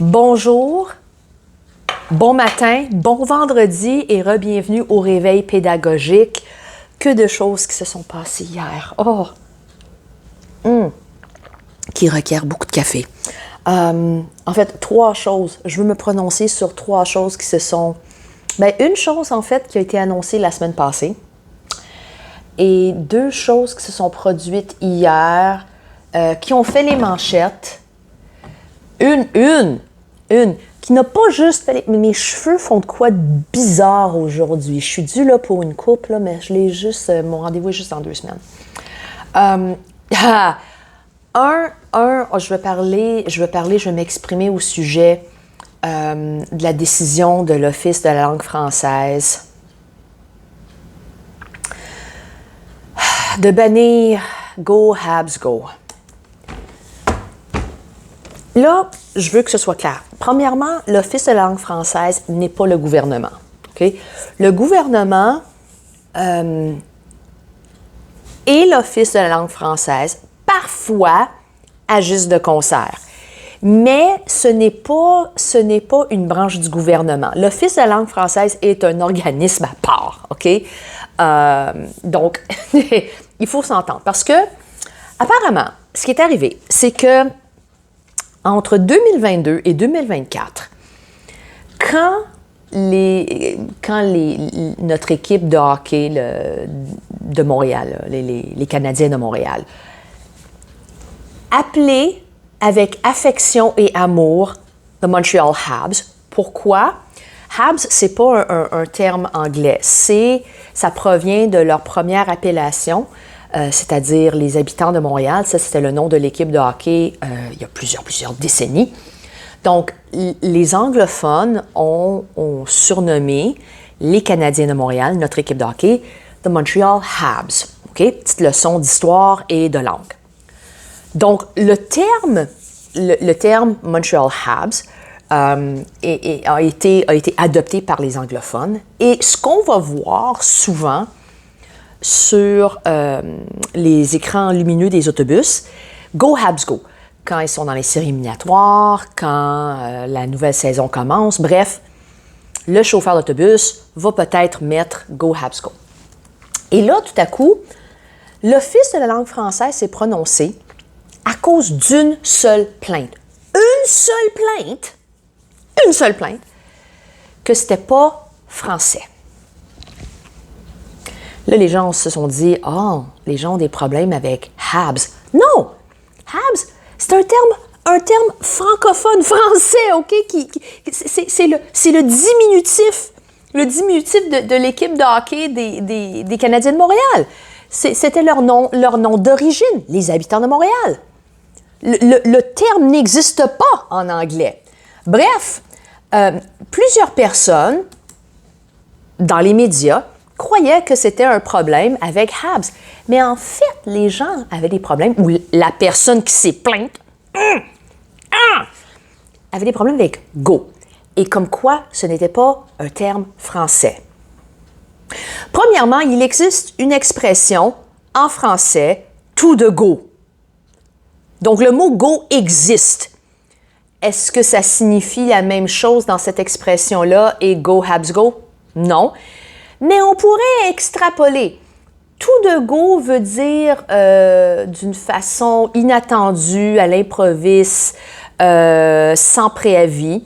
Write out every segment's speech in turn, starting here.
Bonjour, bon matin, bon vendredi et re-bienvenue au réveil pédagogique. Que de choses qui se sont passées hier. Qui requièrent beaucoup de café. En fait, 3 choses. Je veux me prononcer sur 3 choses qui se sont... une chose, en fait, qui a été annoncée la semaine passée. Et 2 choses qui se sont produites hier, qui ont fait les manchettes. Une qui n'a pas juste fait les... Mes cheveux font de quoi de bizarre aujourd'hui. Je suis due là pour une coupe, là, mais je l'ai juste... mon rendez-vous est juste dans 2 semaines. Je vais m'exprimer au sujet de la décision de l'Office de la langue française de bannir Go Habs Go. Là, je veux que ce soit clair. Premièrement, l'Office de la langue française n'est pas le gouvernement. Okay? Le gouvernement et l'Office de la langue française, parfois, agissent de concert. Mais ce n'est pas une branche du gouvernement. L'Office de la langue française est un organisme à part. OK? Donc, il faut s'entendre. Parce que, apparemment, ce qui est arrivé, c'est que entre 2022 et 2024, quand notre équipe de hockey de Montréal, les Canadiens de Montréal, appelait avec affection et amour the Montreal Habs. Pourquoi? Habs, c'est pas un terme anglais. Ça provient de leur première appellation, c'est-à-dire les habitants de Montréal. Ça, c'était le nom de l'équipe de hockey il y a plusieurs décennies. Donc, les anglophones ont surnommé les Canadiens de Montréal, notre équipe de hockey, the Montreal Habs. Okay? Petite leçon d'histoire et de langue. Donc, le terme Montreal Habs a été adopté par les anglophones. Et ce qu'on va voir souvent sur les écrans lumineux des autobus, Go Habs Go, quand ils sont dans les séries éliminatoires, quand la nouvelle saison commence, bref, le chauffeur d'autobus va peut-être mettre Go Habs Go. Et là, tout à coup, l'Office de la langue française s'est prononcé à cause d'une seule plainte. Une seule plainte, que c'était pas français. Là, les gens se sont dit, les gens ont des problèmes avec Habs. Non! Habs, c'est un terme francophone, français, OK? C'est le diminutif de l'équipe de hockey des Canadiens de Montréal. C'était leur nom d'origine, les habitants de Montréal. Le terme n'existe pas en anglais. Bref, plusieurs personnes dans les médias croyaient que c'était un problème avec Habs. Mais en fait, les gens avaient des problèmes, ou la personne qui s'est plainte avait des problèmes avec Go. Et comme quoi, ce n'était pas un terme français. Premièrement, il existe une expression en français, tout de go. Donc, le mot go existe. Est-ce que ça signifie la même chose dans cette expression-là et go Habs go? Non. Mais on pourrait extrapoler. Tout de go veut dire d'une façon inattendue, à l'improviste, sans préavis.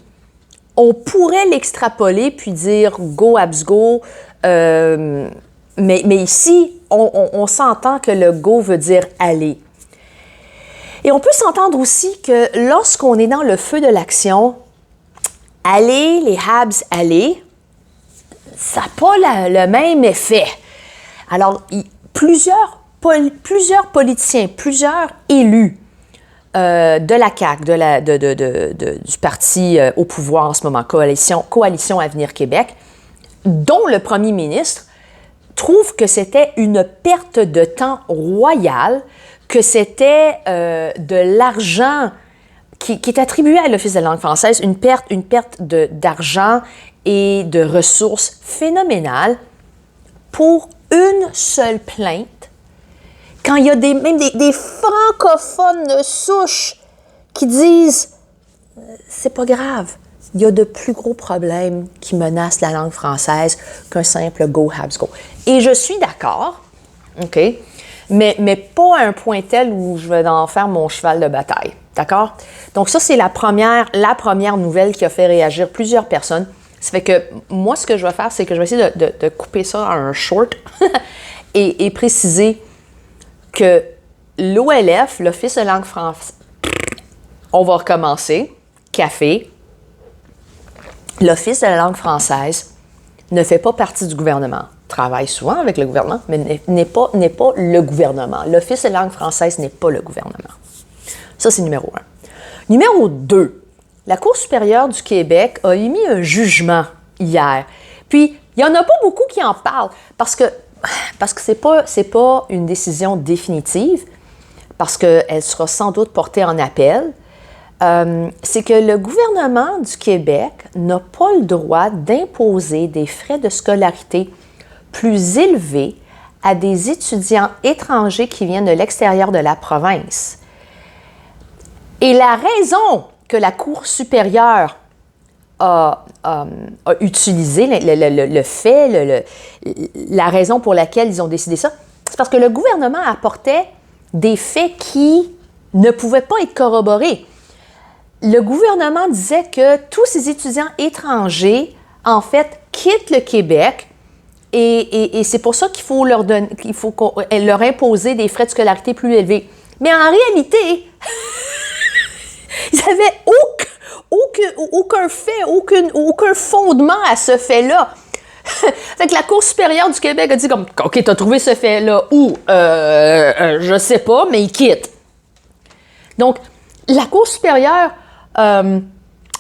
On pourrait l'extrapoler puis dire go Habs go, mais ici, on s'entend que le go veut dire aller. Et on peut s'entendre aussi que lorsqu'on est dans le feu de l'action, aller, les Habs, aller, ça n'a pas le même effet. Alors, plusieurs politiciens, plusieurs élus de la CAQ, du parti au pouvoir en ce moment, Coalition Avenir Québec, dont le premier ministre, trouvent que c'était une perte de temps royale, que c'était de l'argent qui est attribué à l'Office de la langue française, une perte d'argent et de ressources phénoménales pour une seule plainte, quand il y a même des francophones de souche qui disent c'est pas grave. Il y a de plus gros problèmes qui menacent la langue française qu'un simple go, Habs, go. Et je suis d'accord, OK, mais pas à un point tel où je vais en faire mon cheval de bataille, d'accord? Donc ça, c'est la première nouvelle qui a fait réagir plusieurs personnes. Ça fait que moi, ce que je vais faire, c'est que je vais essayer de couper ça en un short et préciser que l'OLF, l'Office de langue française, on va recommencer, café, l'Office de la langue française ne fait pas partie du gouvernement. Travaille souvent avec le gouvernement, mais n'est pas le gouvernement. L'Office de la langue française n'est pas le gouvernement. Ça, c'est numéro 1. Numéro 2, la Cour supérieure du Québec a émis un jugement hier. Puis, il n'y en a pas beaucoup qui en parlent parce que c'est pas une décision définitive, parce qu'elle sera sans doute portée en appel. C'est que le gouvernement du Québec n'a pas le droit d'imposer des frais de scolarité plus élevés à des étudiants étrangers qui viennent de l'extérieur de la province. Et la raison que la Cour supérieure a utilisé, la raison pour laquelle ils ont décidé ça, c'est parce que le gouvernement apportait des faits qui ne pouvaient pas être corroborés. Le gouvernement disait que tous ces étudiants étrangers, en fait, quittent le Québec et c'est pour ça qu'il faut leur imposer des frais de scolarité plus élevés. Mais en réalité, ils n'avaient aucun fait, aucun fondement à ce fait-là. Fait que la Cour supérieure du Québec a dit comme, OK, t'as trouvé ce fait-là où? Je sais pas, mais ils quittent. Donc, la Cour supérieure,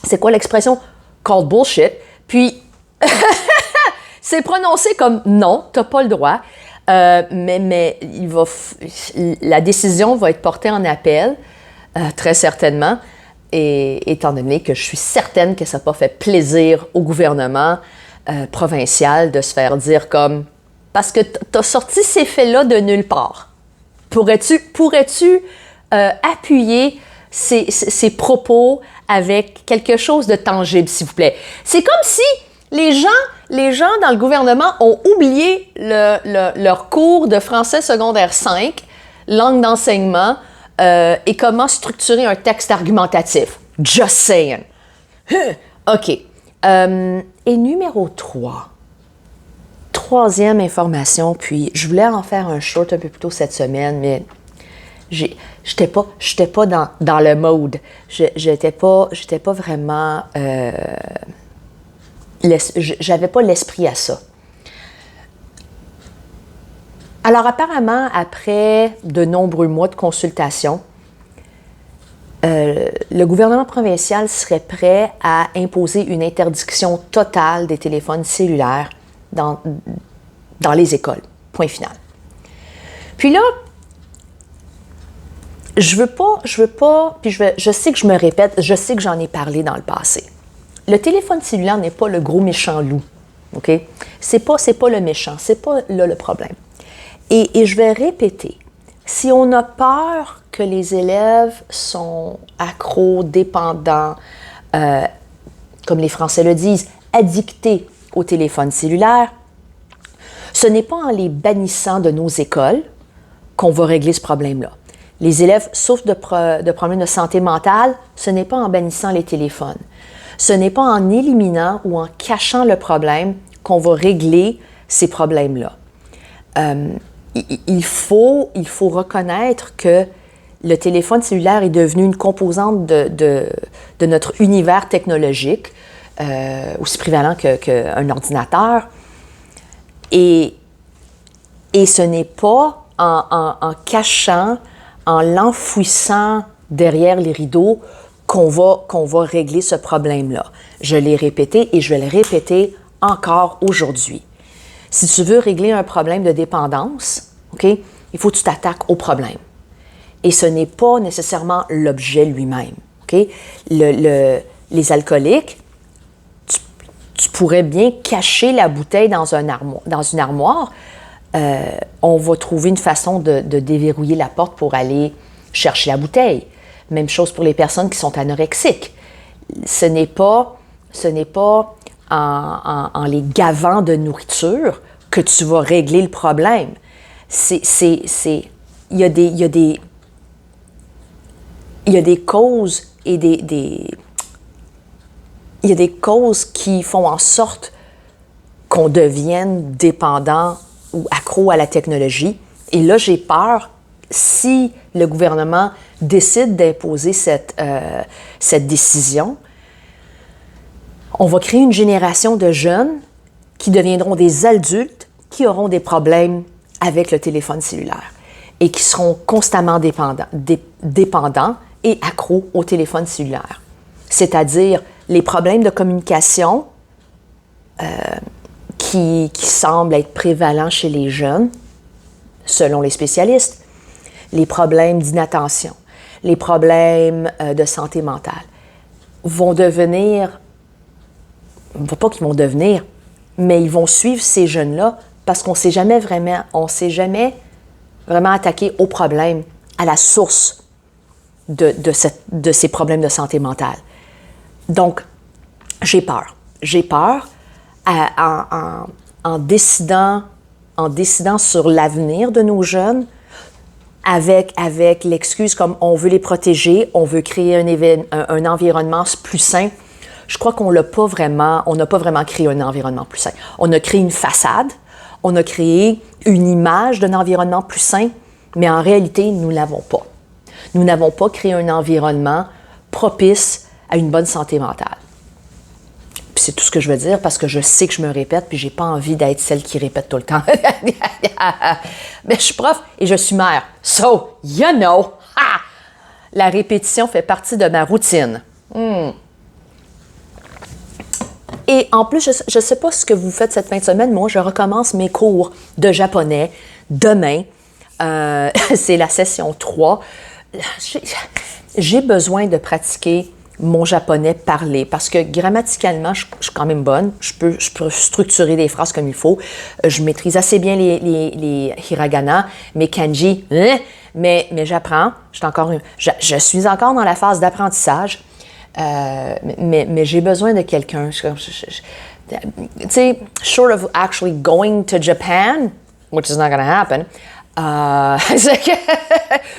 c'est quoi l'expression? Called bullshit. Puis, c'est prononcé comme non, t'as pas le droit. Mais la décision va être portée en appel, très certainement. Et étant donné que je suis certaine que ça n'a pas fait plaisir au gouvernement provincial de se faire dire comme « parce que tu as sorti ces faits-là de nulle part. Pourrais-tu appuyer ces propos avec quelque chose de tangible, s'il vous plaît? » C'est comme si les gens dans le gouvernement ont oublié leur cours de français secondaire 5, langue d'enseignement, et comment structurer un texte argumentatif. Just saying. OK. Et numéro 3. Troisième information, puis je voulais en faire un short un peu plus tôt cette semaine, mais j'étais pas dans le mode. J'étais pas vraiment... j'avais pas l'esprit à ça. Alors apparemment, après de nombreux mois de consultation, le gouvernement provincial serait prêt à imposer une interdiction totale des téléphones cellulaires dans les écoles. Point final. Puis là, je veux pas, puis je sais que je me répète, je sais que j'en ai parlé dans le passé. Le téléphone cellulaire n'est pas le gros méchant loup, OK? C'est pas le méchant, c'est pas là le problème. Et je vais répéter, si on a peur que les élèves sont accros, dépendants, comme les Français le disent, addictés au téléphone cellulaire, ce n'est pas en les bannissant de nos écoles qu'on va régler ce problème-là. Les élèves souffrent de problèmes de santé mentale, ce n'est pas en bannissant les téléphones. Ce n'est pas en éliminant ou en cachant le problème qu'on va régler ces problèmes-là. Il faut reconnaître que le téléphone cellulaire est devenu une composante de notre univers technologique, aussi prévalent qu'un ordinateur. Et ce n'est pas en cachant, en l'enfouissant derrière les rideaux qu'on va régler ce problème-là. Je l'ai répété et je vais le répéter encore aujourd'hui. Si tu veux régler un problème de dépendance, OK, il faut que tu t'attaques au problème. Et ce n'est pas nécessairement l'objet lui-même. OK? Les alcooliques, tu pourrais bien cacher la bouteille dans une armoire. On va trouver une façon de déverrouiller la porte pour aller chercher la bouteille. Même chose pour les personnes qui sont anorexiques. ce n'est pas en les gavant de nourriture que tu vas régler le problème. Il y a des causes et il y a des causes qui font en sorte qu'on devienne dépendant ou accro à la technologie. Et là, j'ai peur, si le gouvernement décide d'imposer cette décision, on va créer une génération de jeunes qui deviendront des adultes qui auront des problèmes avec le téléphone cellulaire et qui seront constamment dépendants et accros au téléphone cellulaire. C'est-à-dire les problèmes de communication qui semblent être prévalents chez les jeunes, selon les spécialistes, les problèmes d'inattention, les problèmes de santé mentale vont devenir, pas qu'ils vont devenir, mais ils vont suivre ces jeunes-là parce qu'on ne s'est jamais vraiment attaqué au problème, à la source de ces problèmes de santé mentale. Donc, j'ai peur. J'ai peur en décidant sur l'avenir de nos jeunes, avec l'excuse comme on veut les protéger, on veut créer un environnement plus sain. Je crois qu'on n'a pas vraiment créé un environnement plus sain. On a créé une façade, on a créé une image d'un environnement plus sain, mais en réalité, nous ne l'avons pas. Nous n'avons pas créé un environnement propice à une bonne santé mentale. Puis c'est tout ce que je veux dire parce que je sais que je me répète puis j'ai pas envie d'être celle qui répète tout le temps. Mais je suis prof et je suis mère. So, you know, la répétition fait partie de ma routine. Et en plus, je ne sais pas ce que vous faites cette fin de semaine. Moi, je recommence mes cours de japonais demain. C'est la session 3. J'ai besoin de pratiquer mon japonais parlé parce que grammaticalement, je suis quand même bonne. Je peux structurer des phrases comme il faut. Je maîtrise assez bien les hiragana, mes kanji, mais j'apprends. Je suis encore dans la phase d'apprentissage. Mais j'ai besoin de quelqu'un. Tu sais, short of actually going to Japan, which is not going to happen, je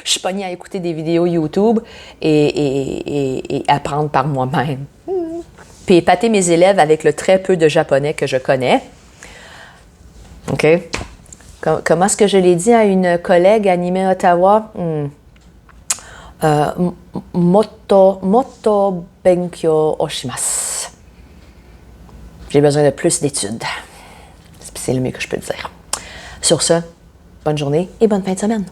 suis pognée à écouter des vidéos YouTube et apprendre par moi-même. Puis épater mes élèves avec le très peu de japonais que je connais. OK? Comment est-ce que je l'ai dit à une collègue à Nime, Ottawa? Motto benkyo o shimasu. J'ai besoin de plus d'études. C'est le mieux que je peux dire. Sur ce, bonne journée et bonne fin de semaine.